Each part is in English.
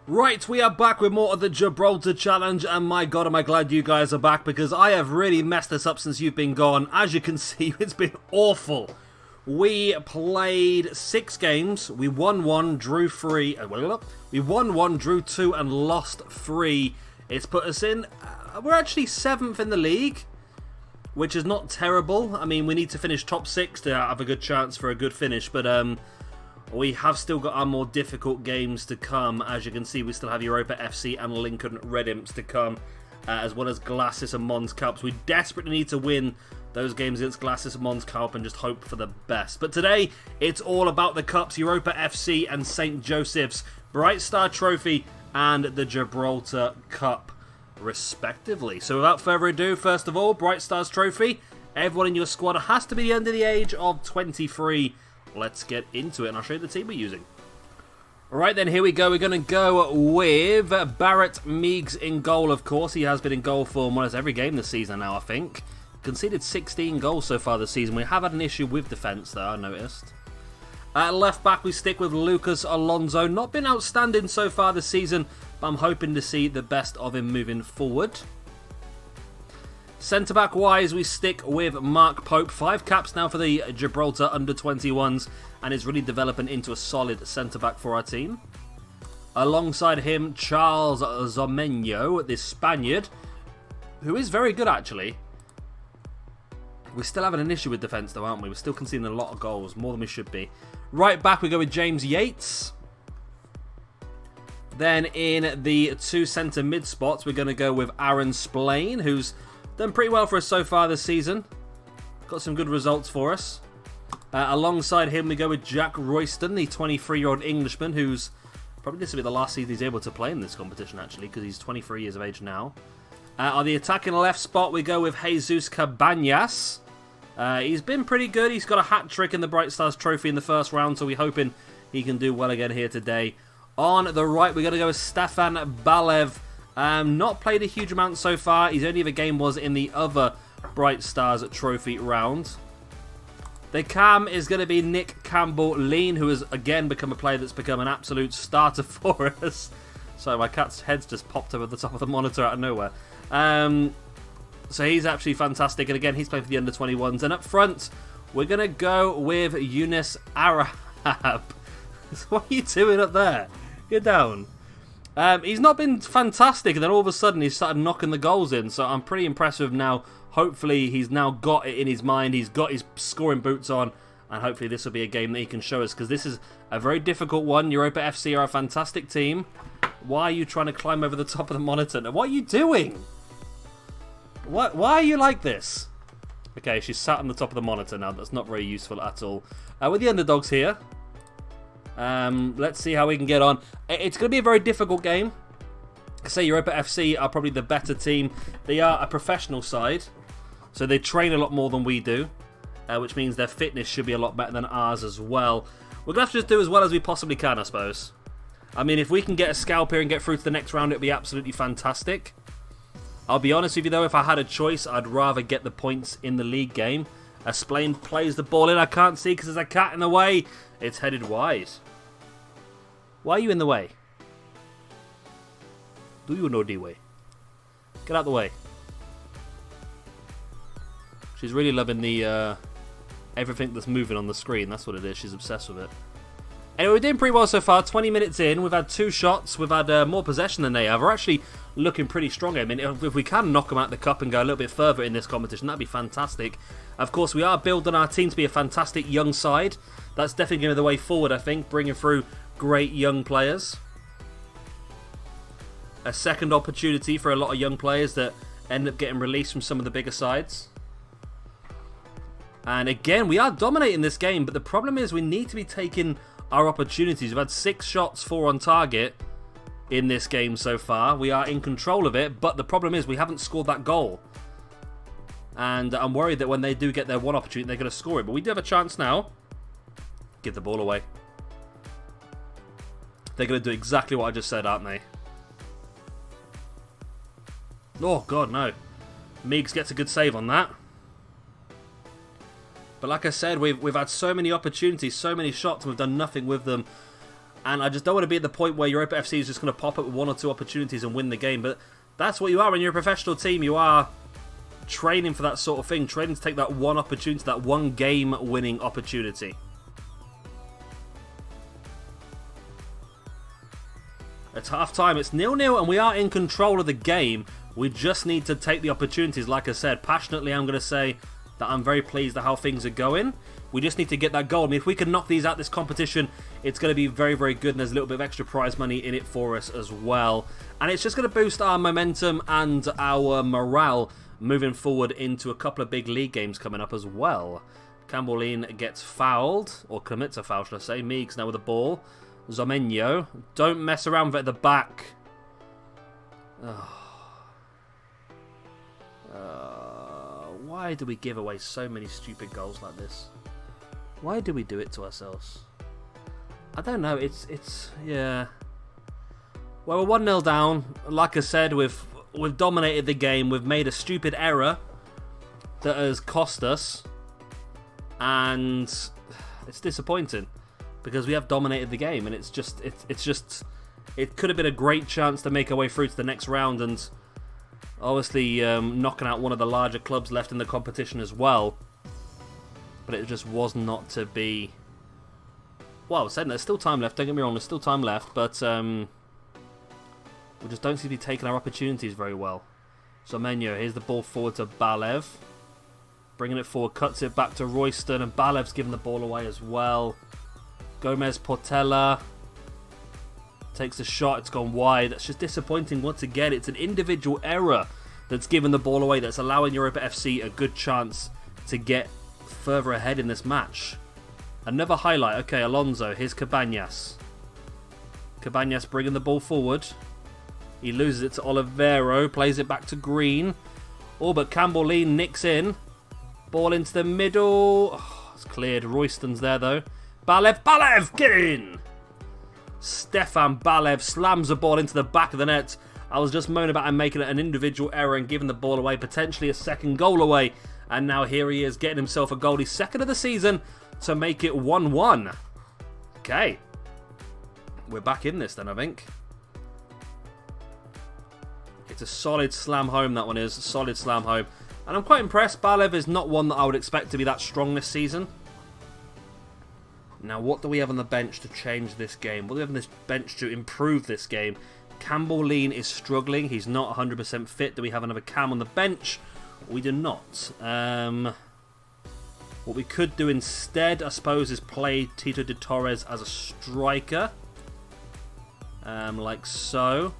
Right, we are back with more of the Gibraltar Challenge, and my god am I glad you guys are back, because I have really messed this up since you've been gone. As you can see, it's been awful. We played 6 games, we won 1, drew 3, we won 1, drew 2, and lost 3. It's put us in, we're actually 7th in the league, which is not terrible. I mean, we need to finish top 6 to have a good chance for a good finish, but we have still got our more difficult games to come. As you can see, we still have Europa FC and Lincoln Red Imps to come, as well as Glacis and Mons Cups. We desperately need to win those games against Glacis and Mons Cup and just hope for the best. But today, it's all about the Cups, Europa FC and St. Joseph's, Bright Star Trophy and the Gibraltar Cup, respectively. So without further ado, first of all, Bright Stars Trophy. Everyone in your squad has to be under the age of 23. Let's get into it, and I'll show you the team we're using. Alright then, here we go. We're going to go with Barrett Meeks in goal, of course. He has been in goal for more or less every game this season now, I think. Conceded 16 goals so far this season. We have had an issue with defence, though, I noticed. At left back, we stick with Lucas Alonso. Not been outstanding so far this season, but I'm hoping to see the best of him moving forward. Centre-back wise, we stick with Mark Pope. 5 caps now for the Gibraltar under-21s, and is really developing into a solid centre-back for our team. Alongside him, Charles Zomenyo, this Spaniard, who is very good actually. We're still having an issue with defence though, aren't we? We're still conceding a lot of goals, more than we should be. Right back, we go with James Yates. Then in the 2 centre mid spots, we're going to go with Aaron Splain, who's done pretty well for us so far this season. Got some good results for us. Alongside him, we go with Jack Royston, the 23-year-old Englishman, who's probably this will be the last season he's able to play in this competition, actually, because he's 23 years of age now. On the attacking left spot, we go with Jesus Cabanas. He's been pretty good. He's got a hat-trick in the Bright Stars Trophy in the first round, so we're hoping he can do well again here today. On the right, we're going to go with Stefan Balev. Not played a huge amount so far. His only other game was in the other Bright Stars Trophy round. The cam is going to be Nick Campbell-Lean, who has again become a player that's become an absolute starter for us. So my cat's head's just popped over the top of the monitor out of nowhere. So he's actually fantastic. And again, he's playing for the under-21s. And up front, we're going to go with Yunus Arahab. What are you doing up there? Get down. He's not been fantastic, and then all of a sudden he's started knocking the goals in, so I'm pretty impressed with him now. Hopefully he's now got it in his mind, he's got his scoring boots on, and hopefully this will be a game that he can show us, because this is a very difficult one. Europa FC are a fantastic team. Why are you trying to climb over the top of the monitor? What are you doing? Why are you like this? Okay, she's sat on the top of the monitor now. That's not very useful at all. With the underdogs here. Let's see how we can get on. It's going to be a very difficult game. I say Europa FC are probably the better team. They are a professional side, so they train a lot more than we do, which means their fitness should be a lot better than ours as well. We're going to have to just do as well as we possibly can, I suppose. I mean, if we can get a scalp here and get through to the next round, it would be absolutely fantastic. I'll be honest with you though, if I had a choice, I'd rather get the points in the league game. Splain plays the ball in. I can't see because there's a cat in the way. It's headed wide. Why are you in the way? Do you know the way? Get out the way. She's really loving the everything that's moving on the screen. That's what it is. She's obsessed with it. Anyway, we're doing pretty well so far. 20 minutes in. We've had 2 shots. We've had more possession than they have. We're actually looking pretty strong. I mean, if we can knock them out the cup and go a little bit further in this competition, that'd be fantastic. Of course, we are building our team to be a fantastic young side. That's definitely going to be the way forward, I think, bringing through great young players. A second opportunity for a lot of young players that end up getting released from some of the bigger sides. And again, we are dominating this game, but the problem is we need to be taking our opportunities. We've had 6 shots, 4 on target in this game so far. We are in control of it, but the problem is we haven't scored that goal. And I'm worried that when they do get their one opportunity, they're going to score it. But we do have a chance now. Give the ball away. They're going to do exactly what I just said, aren't they? Oh, God, no. Meeks gets a good save on that. But like I said, we've had so many opportunities, so many shots, and we've done nothing with them. And I just don't want to be at the point where Europa FC is just going to pop up with 1 or 2 opportunities and win the game. But that's what you are when you're a professional team. You are training for that sort of thing. Training to take that one opportunity, that one game-winning opportunity. At half-time, it's 0-0 and we are in control of the game. We just need to take the opportunities. Like I said, passionately, I'm going to say that I'm very pleased at how things are going. We just need to get that goal. I mean, if we can knock these out this competition, it's going to be very, very good. And there's a little bit of extra prize money in it for us as well. And it's just going to boost our momentum and our morale moving forward into a couple of big league games coming up as well. Camboline gets fouled, or commits a foul, should I say. Meeks now with the ball. Zomenyo. Don't mess around with it at the back. Why do we give away so many stupid goals like this? Why do we do it to ourselves? I don't know. Yeah. Well, we're 1-0 down. Like I said, we've dominated the game. We've made a stupid error that has cost us. And it's disappointing. Because we have dominated the game, and it could have been a great chance to make our way through to the next round, and obviously knocking out one of the larger clubs left in the competition as well. But it just was not to be. Well, I was saying there's still time left. Don't get me wrong, there's still time left, but we just don't seem to be taking our opportunities very well. So Menyo, here's the ball forward to Balev, bringing it forward, cuts it back to Royston, and Balev's giving the ball away as well. Gomez Portela takes a shot. It's gone wide. That's just disappointing once again. It's an individual error that's given the ball away, that's allowing Europa FC a good chance to get further ahead in this match. Another highlight. Okay, Alonso. Here's Cabañas. Cabañas bringing the ball forward. He loses it to Olivero. Plays it back to Green. Oh, but Camboline nicks in. Ball into the middle. Oh, it's cleared. Royston's there, though. Balev, get in! Stefan Balev slams the ball into the back of the net. I was just moaning about him making an individual error and giving the ball away, potentially a second goal away. And now here he is getting himself a goal. He's second of the season to make it 1-1. Okay. We're back in this then, I think. It's a solid slam home, that one is. A solid slam home. And I'm quite impressed. Balev is not one that I would expect to be that strong this season. Now, what do we have on the bench to change this game? What do we have on this bench to improve this game? Camboline is struggling. He's not 100% fit. Do we have another Cam on the bench? We do not. What we could do instead, I suppose, is play Tito de Torres as a striker. Like so.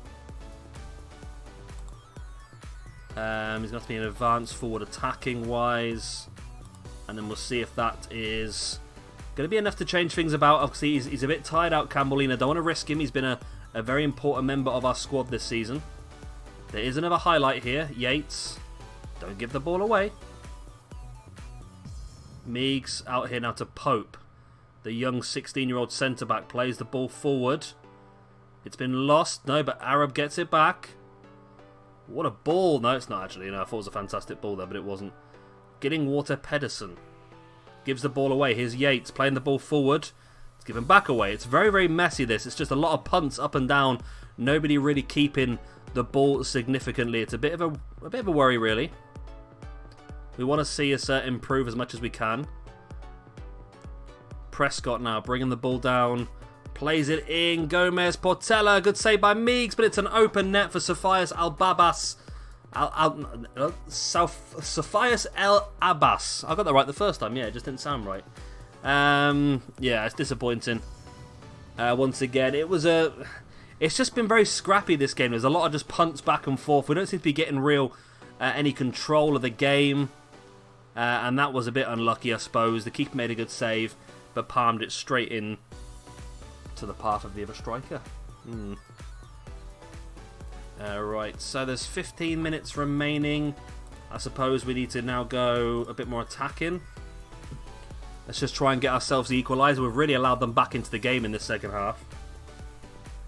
He's going to have to be an advanced forward attacking-wise. And then we'll see if that is going to be enough to change things about. Obviously, he's a bit tired out, Camboline. I don't want to risk him. He's been a very important member of our squad this season. There is another highlight here. Yates. Don't give the ball away. Meeks out here now to Pope. The young 16-year-old centre-back plays the ball forward. It's been lost. No, but Arab gets it back. What a ball. No, it's not actually. No, I thought it was a fantastic ball there, but it wasn't. Getting Water Pedersen. Gives the ball away. Here's Yates playing the ball forward. It's given back away. It's very, very messy, this. It's just a lot of punts up and down. Nobody really keeping the ball significantly. It's a bit of a worry, really. We want to see us improve as much as we can. Prescott now bringing the ball down. Plays it in. Gomez Portela. Good save by Meeks, but it's an open net for Safias Al-Babas. Safias El Abbas. I got that right the first time. Yeah, it just didn't sound right. Yeah, it's disappointing. Once again, it's just been very scrappy, this game. There's a lot of just punts back and forth. We don't seem to be getting any control of the game. And that was a bit unlucky, I suppose. The keeper made a good save, but palmed it straight in to the path of the other striker. Right, so there's 15 minutes remaining. I suppose we need to now go a bit more attacking. Let's just try and get ourselves the equaliser. We've really allowed them back into the game in the second half.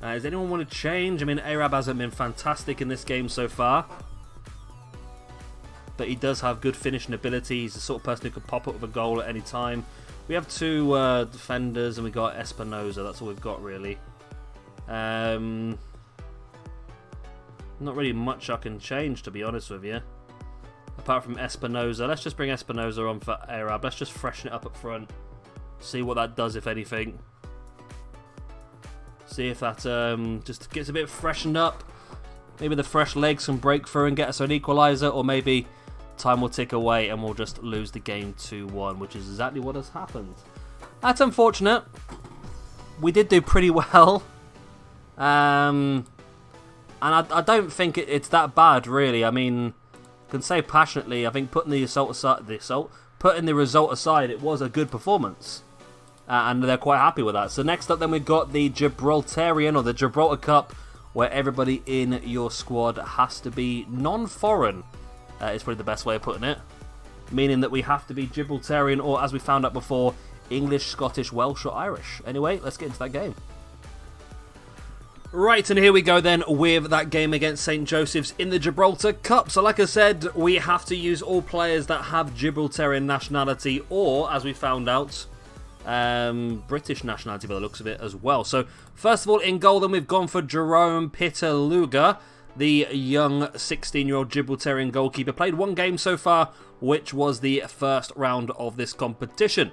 Does anyone want to change? I mean, Arab hasn't been fantastic in this game so far, but he does have good finishing ability. He's the sort of person who could pop up with a goal at any time. We have two defenders and we got Espinoza. That's all we've got, really. Not really much I can change, to be honest with you. Apart from Espinoza. Let's just bring Espinoza on for Arab. Let's just freshen it up front. See what that does, if anything. See if that just gets a bit freshened up. Maybe the fresh legs can break through and get us an equaliser. Or maybe time will tick away and we'll just lose the game 2-1. Which is exactly what has happened. That's unfortunate. We did do pretty well. And I don't think it's that bad, really. I mean, I can say passionately, I think putting the result aside, it was a good performance. And they're quite happy with that. So next up then we've got the Gibraltarian, or the Gibraltar Cup, where everybody in your squad has to be non-foreign. Is probably the best way of putting it. Meaning that we have to be Gibraltarian, or as we found out before, English, Scottish, Welsh or Irish. Anyway, let's get into that game. Right, and here we go then with that game against St. Joseph's in the Gibraltar Cup. So like I said, we have to use all players that have Gibraltarian nationality, or, as we found out, British nationality by the looks of it as well. So first of all, in goal then we've gone for Jerome Pitaluga, the young 16-year-old Gibraltarian goalkeeper. Played one game so far, which was the first round of this competition.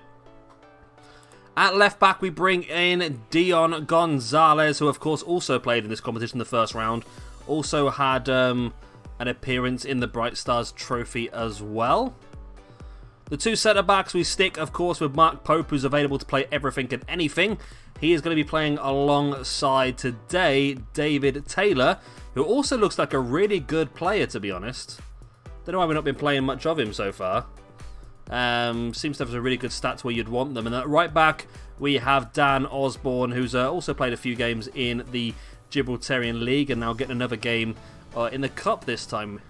At left back, we bring in Dion Gonzalez, who of course also played in this competition in the first round. Also had an appearance in the Bright Stars Trophy as well. The two centre-backs, we stick, of course, with Mark Pope, who's available to play everything and anything. He is going to be playing alongside today David Taylor, who also looks like a really good player, to be honest. Don't know why we've not been playing much of him so far. Seems to have a really good stats where you'd want them. And at right back, we have Dan Osborne, who's also played a few games in the Gibraltarian League and now getting another game in the Cup this time.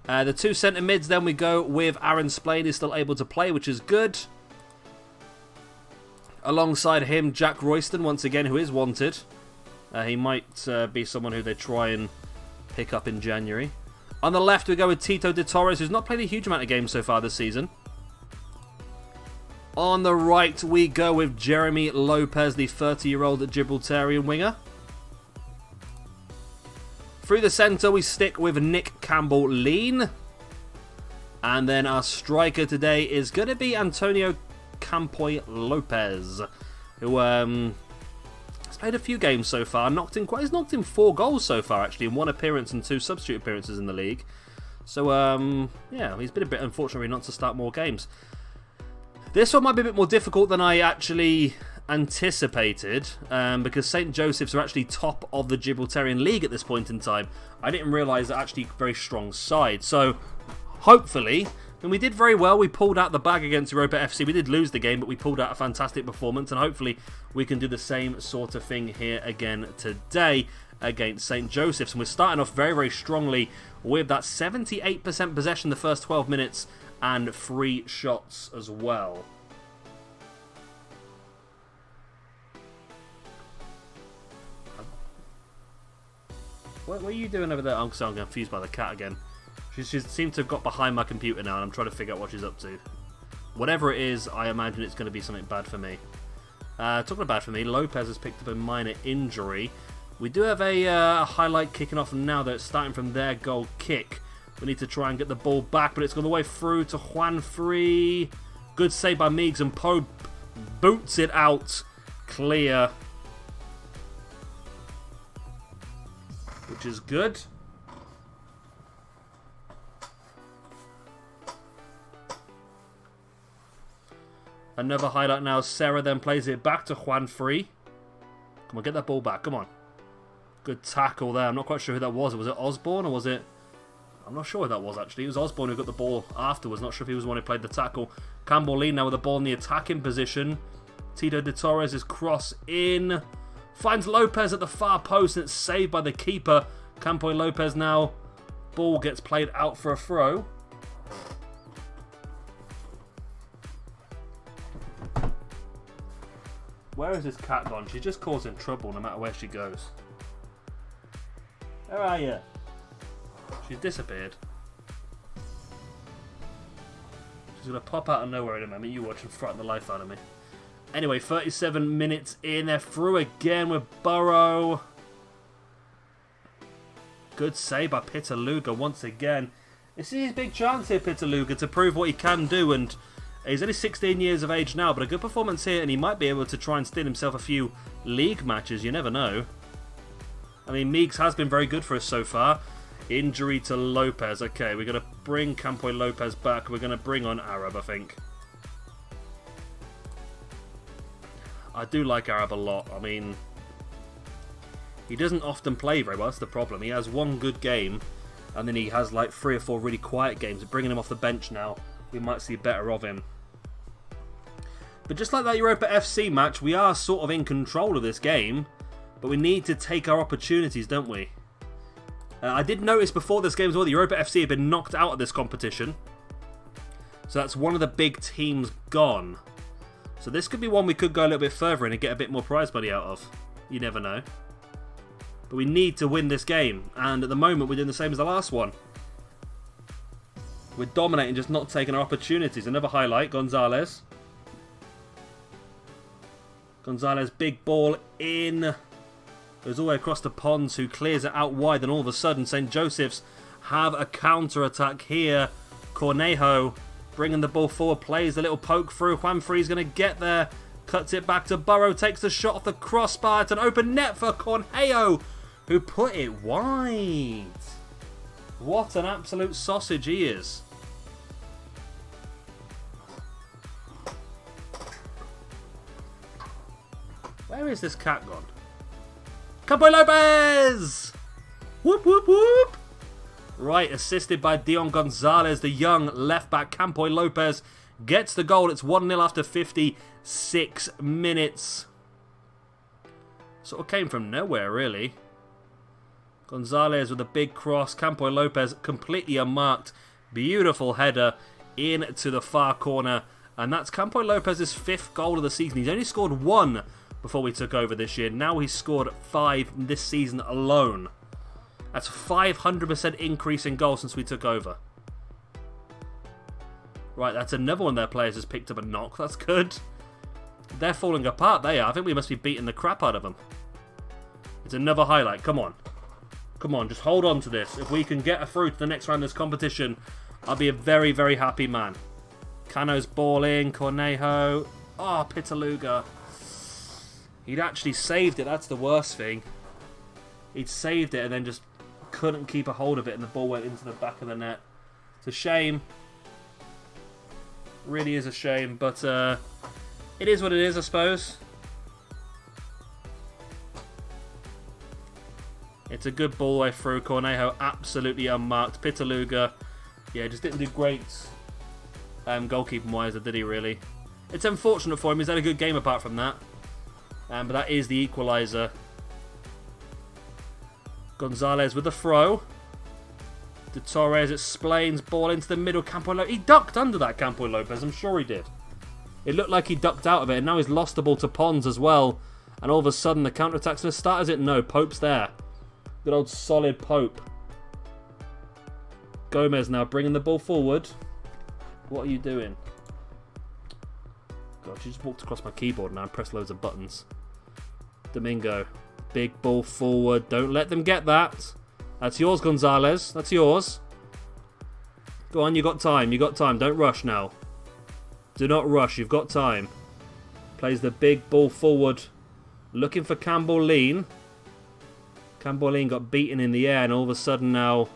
The two centre mids, then we go with Aaron Splain, who's still able to play, which is good. Alongside him, Jack Royston, once again, who is wanted. He might be someone who they try and pick up in January. On the left, we go with Tito de Torres, who's not played a huge amount of games so far this season. On the right, we go with Jeremy Lopez, the 30-year-old Gibraltarian winger. Through the centre, we stick with Nick Campbell-Lean. And then our striker today is going to be Antonio Campoy Lopez, who has played a few games so far. He's knocked in 4 goals so far, actually, in 1 appearance and 2 substitute appearances in the league. So, yeah, he's been a bit unfortunate not to start more games. This one might be a bit more difficult than I actually anticipated, because St. Joseph's are actually top of the Gibraltarian League at this point in time. I didn't realise they're actually a very strong side. So, hopefully, and we did very well. We pulled out the bag against Europa FC. We did lose the game, but we pulled out a fantastic performance, and hopefully we can do the same sort of thing here again today against St. Joseph's. And we're starting off very, very strongly with that 78% possession the first 12 minutes and 3 shots as well. What are you doing over there? I'm confused by the cat again. She seems to have got behind my computer now, and I'm trying to figure out what she's up to. Whatever it is, I imagine it's going to be something bad for me. Talking of bad for me, Lopez has picked up a minor injury. We do have a highlight kicking off now, though. It's starting from their goal kick. We need to try and get the ball back, but it's gone the way through to Juan Free. Good save by Meigs, and Pope boots it out clear, which is good. Another highlight now. Serra then plays it back to Juan Free. Come on, get that ball back. Come on. Good tackle there. I'm not quite sure who that was. Was it Osborne or was it... I'm not sure who that was, actually. It was Osborne who got the ball afterwards. Not sure if he was the one who played the tackle. Campbell-Lean now with the ball in the attacking position. Tito de Torres is cross in. Finds Lopez at the far post, and it's saved by the keeper. Campoy Lopez now. Ball gets played out for a throw. Where is this cat gone? She's just causing trouble no matter where she goes. Where are you? She's disappeared. She's going to pop out of nowhere in a moment. You watch and frighten the life out of me. Anyway, 37 minutes in. They're through again with Burrow. Good save by Pitaluga once again. This is his big chance here, Pitaluga, to prove what he can do. And he's only 16 years of age now, but a good performance here, and he might be able to try and steal himself a few league matches. You never know. I mean, Meeks has been very good for us so far. Injury to Lopez. Okay, we're going to bring Campo Lopez back. We're going to bring on Arab, I think. I do like Arab a lot. I mean, he doesn't often play very well. That's the problem. He has one good game, and then he has like 3 or 4 really quiet games. Bringing him off the bench now, we might see better of him. But just like that Europa FC match, we are sort of in control of this game, but we need to take our opportunities, don't we? I did notice before this game as well, the Europa FC had been knocked out of this competition. So that's one of the big teams gone. So this could be one we could go a little bit further in and get a bit more prize money out of. You never know. But we need to win this game. And at the moment, we're doing the same as the last one. We're dominating, just not taking our opportunities. Another highlight, Gonzalez. Gonzalez, big ball in. Goes all the way across the ponds, who clears it out wide. And all of a sudden, St. Joseph's have a counter-attack here. Cornejo bringing the ball forward, plays the little poke through. Juanfri's going to get there. Cuts it back to Burrow, takes the shot off the crossbar. It's an open net for Cornejo, who put it wide. What an absolute sausage he is. Where is this cat gone? Campo Lopez! Whoop, whoop, whoop! Right, assisted by Dion Gonzalez, the young left-back. Campo Lopez gets the goal. It's 1-0 after 56 minutes. Sort of came from nowhere, really. Gonzalez with a big cross. Campo Lopez completely unmarked. Beautiful header into the far corner. And that's Campo Lopez's 5th goal of the season. He's only scored 1 before we took over this year. Now he's scored 5 this season alone. That's a 500% increase in goals since we took over. Right, that's another one of their players has picked up a knock. That's good. They're falling apart, they are. I think we must be beating the crap out of them. It's another highlight. Come on. Come on, just hold on to this. If we can get a through to the next round of this competition, I'll be a very, very happy man. Cano's ball in. Cornejo. Oh, Pitaluga. He'd actually saved it. That's the worst thing. He'd saved it and then just couldn't keep a hold of it, and the ball went into the back of the net. It's a shame. Really is a shame, but it is what it is, I suppose. It's a good ball way through. Cornejo absolutely unmarked. Pitaluga, yeah, just didn't do great goalkeeping-wise, did he really? It's unfortunate for him. He's had a good game apart from that. But that is the equaliser. Gonzalez with the throw. De Torres explains, ball into the middle. Campo Lopez. He ducked under that, Campo Lopez. I'm sure he did. It looked like he ducked out of it, and now he's lost the ball to Pons as well. And all of a sudden, the counter-attack's going to start, is it? No, Pope's there. Good old solid Pope. Gomez now bringing the ball forward. What are you doing? God, she just walked across my keyboard now and pressed loads of buttons. Domingo. Big ball forward. Don't let them get that. That's yours, Gonzalez. That's yours. Go on, you got time. You got time. Don't rush now. Do not rush. You've got time. Plays the big ball forward. Looking for Campbell Lean. Campbell Lean got beaten in the air, and all of a sudden now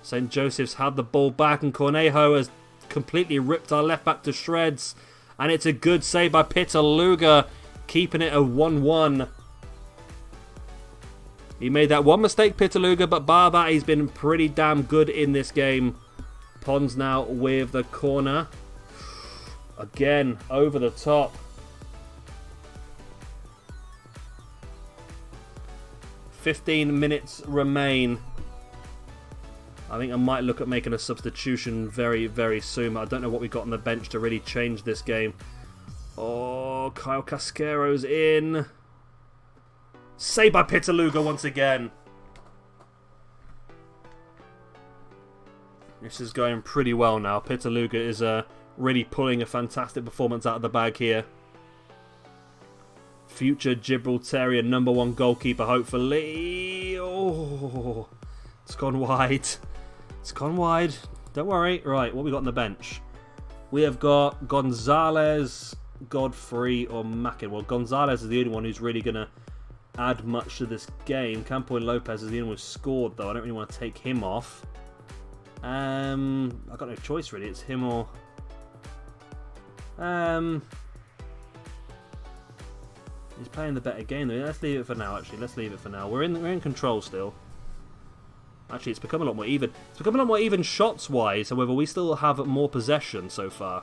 St. Joseph's had the ball back, and Cornejo has completely ripped our left back to shreds. And it's a good save by Pitaluga, keeping it a 1-1. He made that one mistake, Pitaluga, but bar that, he's been pretty damn good in this game. Pons now with the corner. Again, over the top. 15 minutes remain. I think I might look at making a substitution very, very soon. I don't know what we got on the bench to really change this game. Oh, Kyle Casquero's in. Saved by Pitaluga once again. This is going pretty well now. Pitaluga is really pulling a fantastic performance out of the bag here. Future Gibraltarian #1 goalkeeper, hopefully. Oh, it's gone wide. It's gone wide. Don't worry. Right, what we got on the bench? We have got Gonzalez, Godfrey, or Mackin. Well, Gonzalez is the only one who's really going to add much to this game. Campo and Lopez is the only one who scored, though. I don't really want to take him off. I've got no choice, really. It's him or... He's playing the better game, though. Let's leave it for now, actually. Let's leave it for now. We're in control still. Actually, it's become a lot more even. It's become a lot more even shots-wise. However, we still have more possession so far.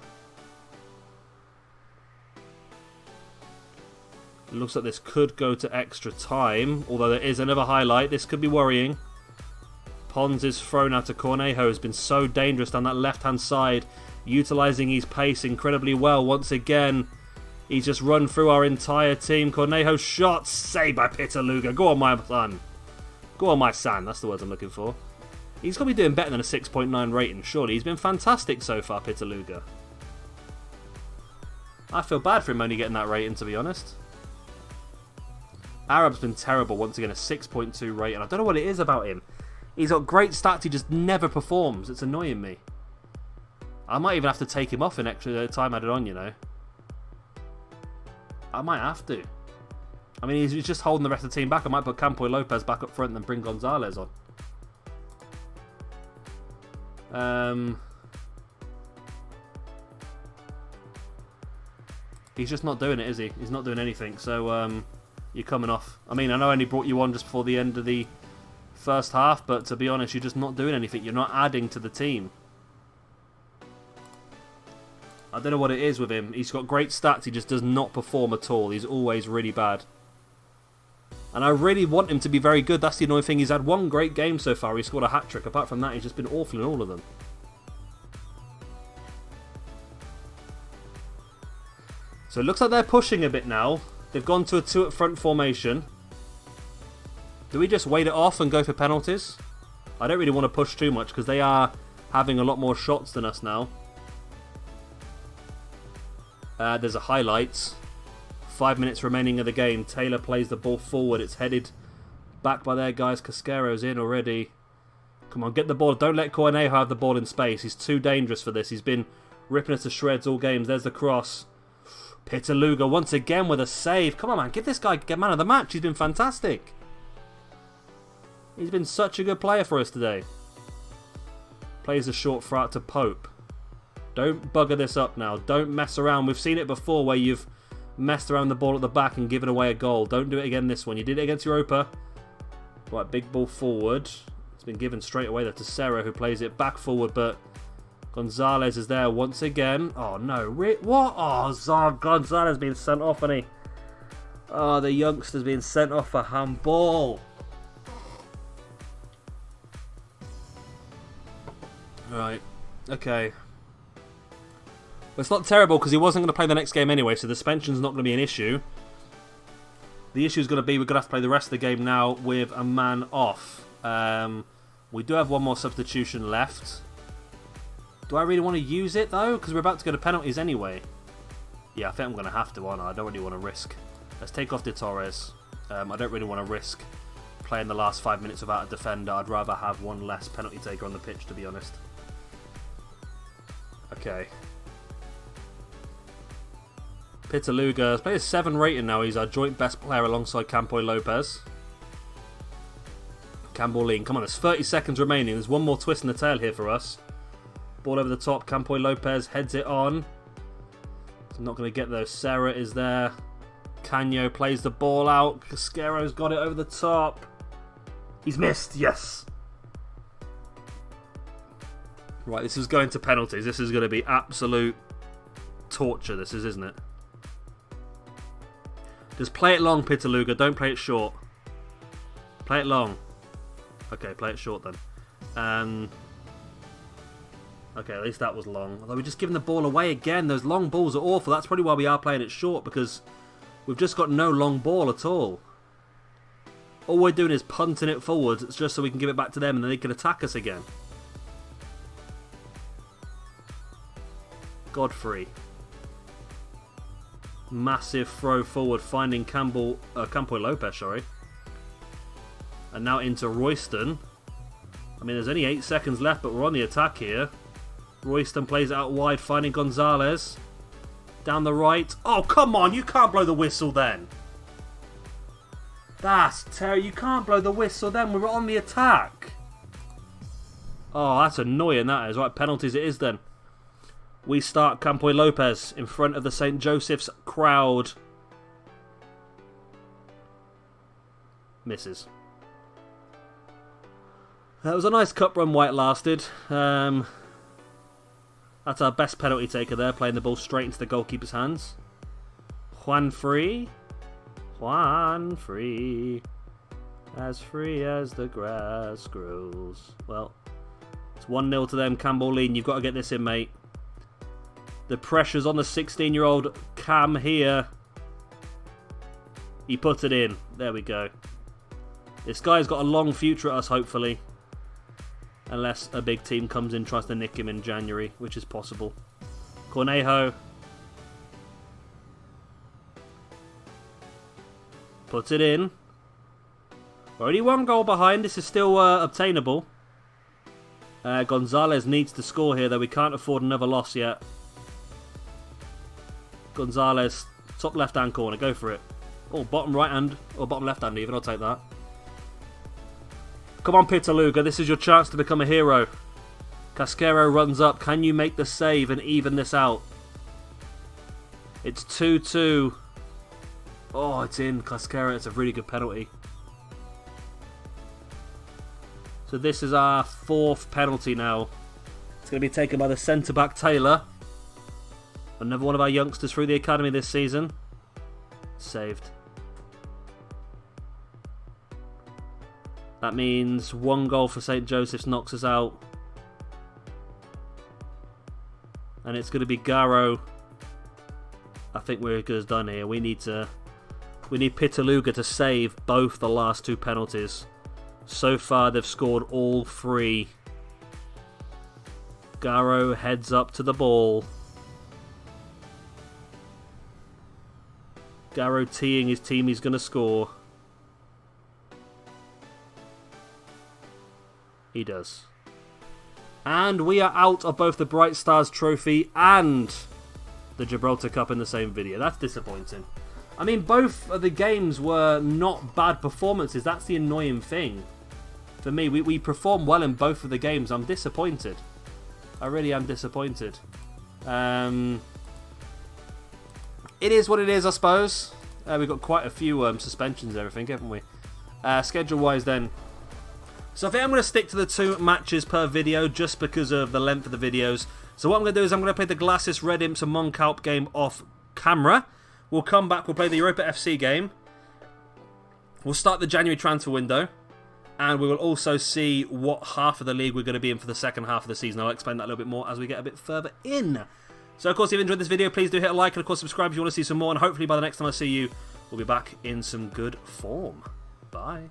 It looks like this could go to extra time. Although there is another highlight. This could be worrying. Pons is thrown out to Cornejo. Has been so dangerous down that left-hand side. Utilising his pace incredibly well. Once again, he's just run through our entire team. Cornejo's shot. Saved by Pitaluga. Go on, my son. Go on, my son. That's the words I'm looking for. He's got to be doing better than a 6.9 rating, surely. He's been fantastic so far, Pitaluga. I feel bad for him only getting that rating, to be honest. Arab's been terrible. Once again, a 6.2 rating. I don't know what it is about him. He's got great stats. He just never performs. It's annoying me. I might even have to take him off in extra time added on, you know. I might have to. I mean, he's just holding the rest of the team back. I might put Campo Lopez back up front and then bring Gonzalez on. He's just not doing it, is he? He's not doing anything. So, you're coming off. I mean, I know I only brought you on just before the end of the first half, but to be honest, you're just not doing anything. You're not adding to the team. I don't know what it is with him. He's got great stats. He just does not perform at all. He's always really bad. And I really want him to be very good. That's the annoying thing. He's had one great game so far. He scored a hat-trick. Apart from that, he's just been awful in all of them. So it looks like they're pushing a bit now. They've gone to a 2 up front formation. Do we just wait it off and go for penalties? I don't really want to push too much because they are having a lot more shots than us now. There's a highlight. 5 minutes remaining of the game. Taylor plays the ball forward. It's headed back by their guys. Casquero's in already. Come on, get the ball. Don't let Cornejo have the ball in space. He's too dangerous for this. He's been ripping us to shreds all games. There's the cross. Pitaluga once again with a save. Come on, man. Give this guy man of the match. He's been fantastic. He's been such a good player for us today. Plays a short throw out to Pope. Don't bugger this up now. Don't mess around. We've seen it before where you've messed around the ball at the back and given away a goal. Don't do it again this one. You did it against Europa. Right, big ball forward. It's been given straight away there to Serra, who plays it back forward, but Gonzalez is there once again. Oh, no. What? Oh, Gonzalez being sent off, isn't he? Oh, the youngster's being sent off for handball. Right. Okay. Well, it's not terrible because he wasn't going to play the next game anyway, so the suspension's not going to be an issue. The issue is going to be we're going to have to play the rest of the game now with a man off. We do have one more substitution left. Do I really want to use it, though? Because we're about to go to penalties anyway. Yeah, I think I'm going to have to, aren't I? I don't really want to risk. Let's take off De Torres. I don't really want to risk playing the last 5 minutes without a defender. I'd rather have one less penalty taker on the pitch, to be honest. Okay. Pitaluga has played a 7 rating now. He's our joint best player alongside Campo Lopez. Cambolin. Come on, there's 30 seconds remaining. There's one more twist in the tail here for us. Ball over the top. Campo Lopez heads it on. He's not going to get those. Serra is there. Canio plays the ball out. Casquero's got it over the top. He's missed. Yes. Right, this is going to penalties. This is going to be absolute torture, this is, isn't it? Just play it long, Pitaluga. Don't play it short. Play it long. Okay, play it short then. Okay, at least that was long. Although we're just giving the ball away again. Those long balls are awful. That's probably why we are playing it short, because we've just got no long ball at all. All we're doing is punting it forwards. It's just so we can give it back to them and then they can attack us again. Godfrey. Massive throw forward, finding Campo Lopez, sorry. And now into Royston. I mean, there's only 8 seconds left, but we're on the attack here. Royston plays it out wide, finding Gonzalez. Down the right. Oh, come on, you can't blow the whistle then. That's terrible. You can't blow the whistle then. We're on the attack. Oh, that's annoying, that is. Right, penalties it is then. We start Campo Lopez in front of the St. Joseph's crowd. Misses. That was a nice cup run White lasted. That's our best penalty taker there, playing the ball straight into the goalkeeper's hands. Juan free. Juan free. As free as the grass grows. Well, it's 1-0 to them. Campbell leading. You've got to get this in, mate. The pressure's on the 16-year-old Cam here. He put it in. There we go. This guy's got a long future at us, hopefully. Unless a big team comes in and tries to nick him in January, which is possible. Cornejo. Puts it in. We're only 1 goal behind. This is still obtainable. Gonzalez needs to score here, though. We can't afford another loss yet. Gonzalez, top left-hand corner. Go for it. Oh, bottom right-hand. Or bottom left-hand even. I'll take that. Come on, Pitaluga. This is your chance to become a hero. Casquero runs up. Can you make the save and even this out? It's 2-2. Oh, it's in. Casquero, it's a really good penalty. So this is our 4th penalty now. It's going to be taken by the centre-back Taylor. Another one of our youngsters through the academy this season. Saved. That means 1 goal for St. Joseph's knocks us out. And it's going to be Garro. I think we're as good as done here. We need Pitaluga to save both the last 2 penalties. So far they've scored all 3. Garro heads up to the ball. Garro teeing his team he's going to score. He does. And we are out of both the Bright Stars Trophy and the Gibraltar Cup in the same video. That's disappointing. I mean, both of the games were not bad performances. That's the annoying thing. For me, we performed well in both of the games. I'm disappointed. I really am disappointed. It is what it is, I suppose. We've got quite a few suspensions and everything, haven't we? Schedule-wise then. So I think I'm going to stick to the 2 matches per video just because of the length of the videos. So what I'm going to do is I'm going to play the Glasses Red Imps and Monkalp game off camera. We'll come back, we'll play the Europa FC game. We'll start the January transfer window. And we will also see what half of the league we're going to be in for the second half of the season. I'll explain that a little bit more as we get a bit further in. So of course, if you've enjoyed this video, please do hit a like and of course subscribe if you want to see some more. And hopefully by the next time I see you, we'll be back in some good form. Bye.